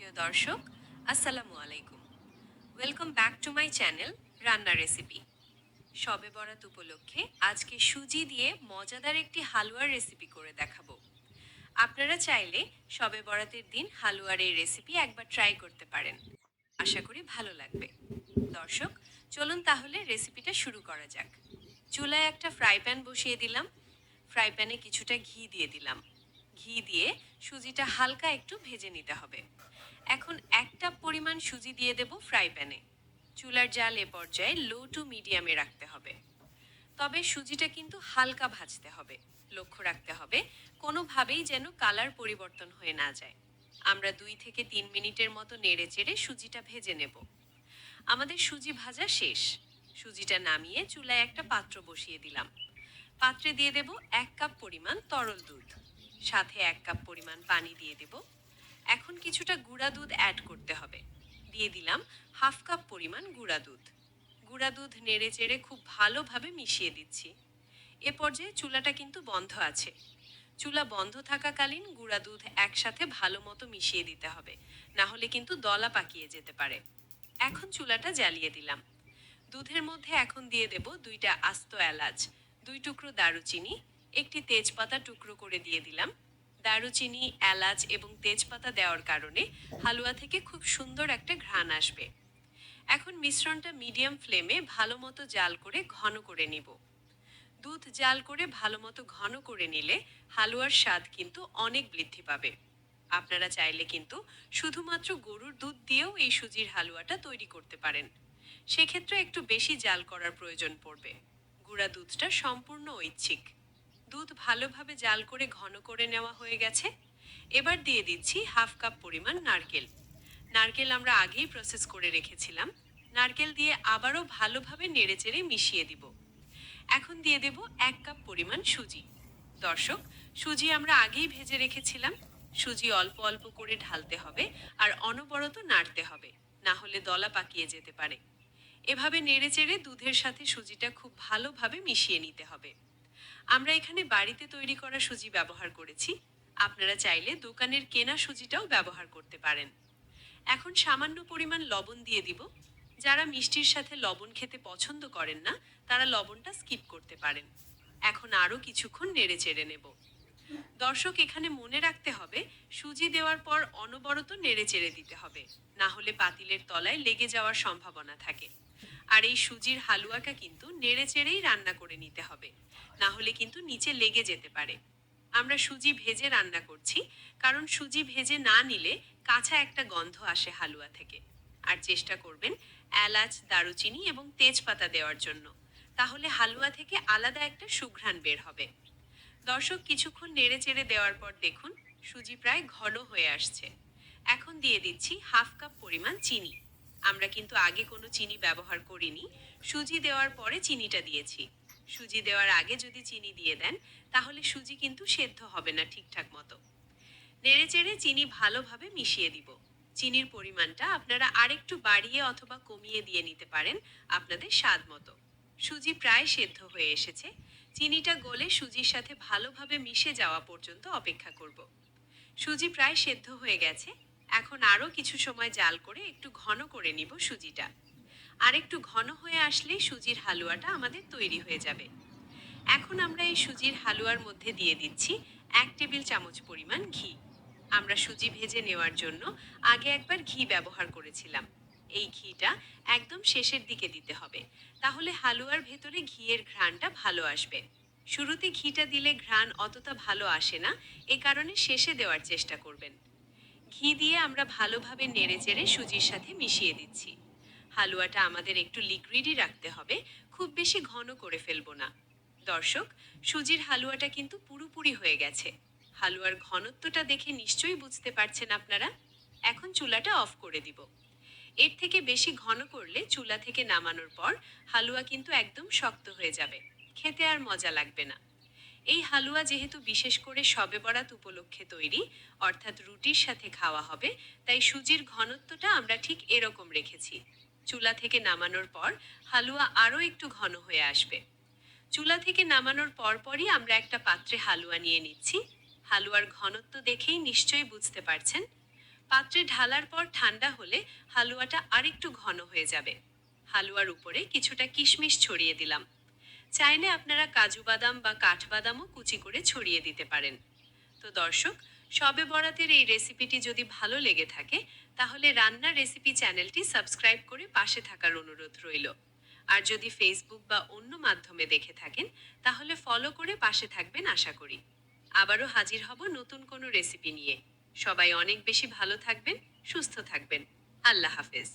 প্রিয় দর্শক, আসসালামু আলাইকুম। Welcome back to my channel রান্না রেসিপি। শবে বরাত উপলক্ষে আজকে সুজি দিয়ে মজাদার একটি হালুয়ার রেসিপি করে দেখাবো। আপনারা চাইলে শবে বরাতের দিন হালুয়ার এই রেসিপি একবার ট্রাই করতে পারেন। আশা করি ভালো লাগবে। দর্শক, চলুন তাহলে রেসিপিটা শুরু করা যাক। চুলায় একটা ফ্রাই প্যান বসিয়ে দিলাম। ফ্রাই প্যানে কিছুটা ঘি দিয়ে দিলাম। ঘি দিয়ে সুজিটা হালকা একটু ভেজে নিতে হবে। এখন 1 কাপ পরিমাণ সুজি দিয়ে দেব ফ্রাই প্যানে। চুলার জাল এ পর্যায়ে লো টু মিডিয়ামে রাখতে হবে। তবে সুজিটা কিন্তু হালকা ভাজতে হবে। লক্ষ্য রাখতে হবে কোনোভাবেই যেন কালার পরিবর্তন হয়ে না যায়। আমরা 2 থেকে 3 মিনিটের মতো নেড়ে চেড়ে সুজিটা ভেজে নেব। আমাদের সুজি ভাজা শেষ। সুজিটা নামিয়ে চুলায় একটা পাত্র বসিয়ে দিলাম। পাত্রে দিয়ে দেব 1 কাপ পরিমাণ তরল দুধ। সাথে 1 কাপ পরিমাণ পানি দিয়ে দেব। এখন কিছুটা গুঁড়া দুধ অ্যাড করতে হবে। দিয়ে দিলাম 1/2 কাপ পরিমাণ গুঁড়া দুধ। গুঁড়া দুধ নেড়ে চেড়ে খুব ভালোভাবে মিশিয়ে দিচ্ছি। এ পর্যায়ে চুলাটা কিন্তু বন্ধ আছে। চুলা বন্ধ থাকাকালীন গুঁড়া দুধ একসাথে ভালো মতো মিশিয়ে দিতে হবে, না হলে কিন্তু দলা পাকিয়ে যেতে পারে। এখন চুলাটা জ্বালিয়ে দিলাম। দুধের মধ্যে এখন দিয়ে দেব 2টা আস্ত এলাচ, 2 টুকরো দারুচিনি, একটি তেজপাতা টুকরো করে দিয়ে দিলাম। দারুচিনি, এলাচ এবং তেজপাতা দেওয়ার কারণে হালুয়া থেকে খুব সুন্দর একটা ঘ্রাণ আসবে। এখন মিশ্রণটা মিডিয়াম ফ্লেমে ভালো মতো জাল করে ঘন করে নিব। দুধ জাল করে ভালো মতো ঘন করে নিলে হালুয়ার স্বাদ কিন্তু অনেক বৃদ্ধি পাবে। আপনারা চাইলে কিন্তু শুধুমাত্র গরুর দুধ দিয়েও এই সুজির হালুয়াটা তৈরি করতে পারেন। সেক্ষেত্রে একটু বেশি জাল করার প্রয়োজন পড়বে। গুঁড়া দুধটা সম্পূর্ণ ঐচ্ছিক। দুধ ভালোভাবে জাল করে ঘন করে নেওয়া হয়ে গেছে। এবার দিয়ে দিচ্ছি 1/2 কাপ পরিমাণ নারকেল। নারকেল আমরা আগেই প্রসেস করে রেখেছিলাম। নারকেল দিয়ে আবারও ভালোভাবে নেড়েচেড়ে মিশিয়ে দিব। এখন দিয়ে দেব 1 কাপ পরিমাণ সুজি। দর্শক, সুজি আমরা আগেই ভেজে রেখেছিলাম। সুজি অল্প অল্প করে ঢালতে হবে আর অনবরত নাড়তে হবে, না হলে দলা পাকিয়ে যেতে পারে। এভাবে নেড়েচেড়ে দুধের সাথে সুজিটা খুব ভালোভাবে মিশিয়ে নিতে হবে। আমরা এখানে বাড়িতে তৈরি করা সুজি ব্যবহার করেছি। আপনারা চাইলে দোকানের কেনা সুজিটাও ব্যবহার করতে পারেন। এখন সামান্য পরিমাণ লবণ দিয়ে দিব। যারা মিষ্টির সাথে লবণ খেতে পছন্দ করেন না, তারা লবণটা স্কিপ করতে পারেন। এখন আরও কিছুক্ষণ নেড়ে চেড়ে নেব। দর্শক, এখানে মনে রাখতে হবে সুজি দেওয়ার পর অনবরত নেড়ে চেড়ে দিতে হবে, না হলে পাতিলের তলায় লেগে যাওয়ার সম্ভাবনা থাকে। আর এই সুজির হালুয়াটা কিন্তু নেড়ে চেড়েই রান্না করে নিতে হবে, না হলে কিন্তু নিচে লেগে যেতে পারে। আমরা সুজি ভেজে রান্না করছি, কারণ সুজি ভেজে না নিলে কাঁচা একটা গন্ধ আসে হালুয়া থেকে। আর চেষ্টা করবেন এলাচ, দারুচিনি এবং তেজপাতা দেওয়ার জন্য। তাহলে হালুয়া থেকে আলাদা একটা সুঘ্রাণ বের হবে। দর্শক, কিছুক্ষণ নেড়ে চেড়ে দেওয়ার পর দেখুন সুজি প্রায় ঘন হয়ে আসছে। এখন দিয়ে দিচ্ছি 1/2 কাপ পরিমাণ চিনি। আমরা কিন্তু আগে কোনো চিনি ব্যবহার করিনি। সুজি দেওয়ার পরে চিনিটা দিয়েছি। সুজি দেওয়ার আগে যদি চিনি দিয়ে দেন, তাহলে সুজি কিন্তু সেদ্ধ হবে না ঠিকঠাক মতো। নেড়েচেড়ে চিনি ভালোভাবে মিশিয়ে দিব। চিনির পরিমাণটা আপনারা আরেকটু বাড়িয়ে অথবা কমিয়ে দিয়ে নিতে পারেন আপনাদের স্বাদ মতো। সুজি প্রায় সেদ্ধ হয়ে এসেছে। চিনিটা গলে সুজির সাথে ভালোভাবে মিশে যাওয়া পর্যন্ত অপেক্ষা করব। সুজি প্রায় সেদ্ধ হয়ে গেছে। এখন আরও কিছু সময় জাল করে একটু ঘন করে নিব সুজিটা। আর একটু ঘন হয়ে আসলেই সুজির হালুয়াটা আমাদের তৈরি হয়ে যাবে। এখন আমরা এই সুজির হালুয়ার মধ্যে দিয়ে দিচ্ছি 1 টেবিল চামচ পরিমাণ ঘি। আমরা সুজি ভেজে নেওয়ার জন্য আগে একবার ঘি ব্যবহার করেছিলাম। এই ঘিটা একদম শেষের দিকে দিতে হবে, তাহলে হালুয়ার ভেতরে ঘিয়ের ঘ্রাণটা ভালো আসবে। শুরুতে ঘিটা দিলে ঘ্রাণ অতটা ভালো আসে না, এ কারণে শেষে দেওয়ার চেষ্টা করবেন। ঘি দিয়ে আমরা ভালোভাবে নেড়েচেড়ে সুজির সাথে মিশিয়ে দিচ্ছি। হালুয়াটা আমাদের একটু লিকুইডই রাখতে হবে, খুব বেশি ঘন করে ফেলবো না। দর্শক, সুজির হালুয়াটা কিন্তু পুরোপুরি হয়ে গেছে। হালুয়ার ঘনত্বটা দেখে নিশ্চয়ই বুঝতে পারছেন আপনারা। এখন চুলাটা অফ করে দিব। এর থেকে বেশি ঘন করলে চুলা থেকে নামানোর পর হালুয়া কিন্তু একদম শক্ত হয়ে যাবে। খেতে আর মজা লাগবে না। এই হালুয়া যেহেতু বিশেষ করে শবে বরাত উপলক্ষে তৈরি, অর্থাৎ রুটির সাথে খাওয়া হবে, তাই সুজির ঘনত্বটা আমরা ঠিক এরকম রেখেছি। চুলা থেকে নামানোর পর হালুয়া আরও একটু ঘন হয়ে আসবে। চুলা থেকে নামানোর পরপরই আমরা একটা পাত্রে হালুয়া নিয়ে নিচ্ছি। হালুয়ার ঘনত্ব দেখেই নিশ্চয়ই বুঝতে পারছেন। পাত্রে ঢালার পর ঠান্ডা হলে হালুয়াটা আরেকটু ঘন হয়ে যাবে। হালুয়ার উপরে কিছুটা কিশমিশ ছড়িয়ে দিলাম। চাইলে আপনারা কাজু বাদাম বা কাঠবাদামও কুচি করে ছড়িয়ে দিতে পারেন। তো দর্শক, শবে বরাতের এই রেসিপিটি যদি ভালো লেগে থাকে, তাহলে রান্নার রেসিপি চ্যানেলটি সাবস্ক্রাইব করে পাশে থাকার অনুরোধ রইল। আর যদি ফেসবুক বা অন্য মাধ্যমে দেখে থাকেন, তাহলে ফলো করে পাশে থাকবেন আশা করি। আবারও হাজির হব নতুন কোনো রেসিপি নিয়ে। সবাই অনেক বেশি ভালো থাকবেন, সুস্থ থাকবেন। আল্লাহ হাফেজ।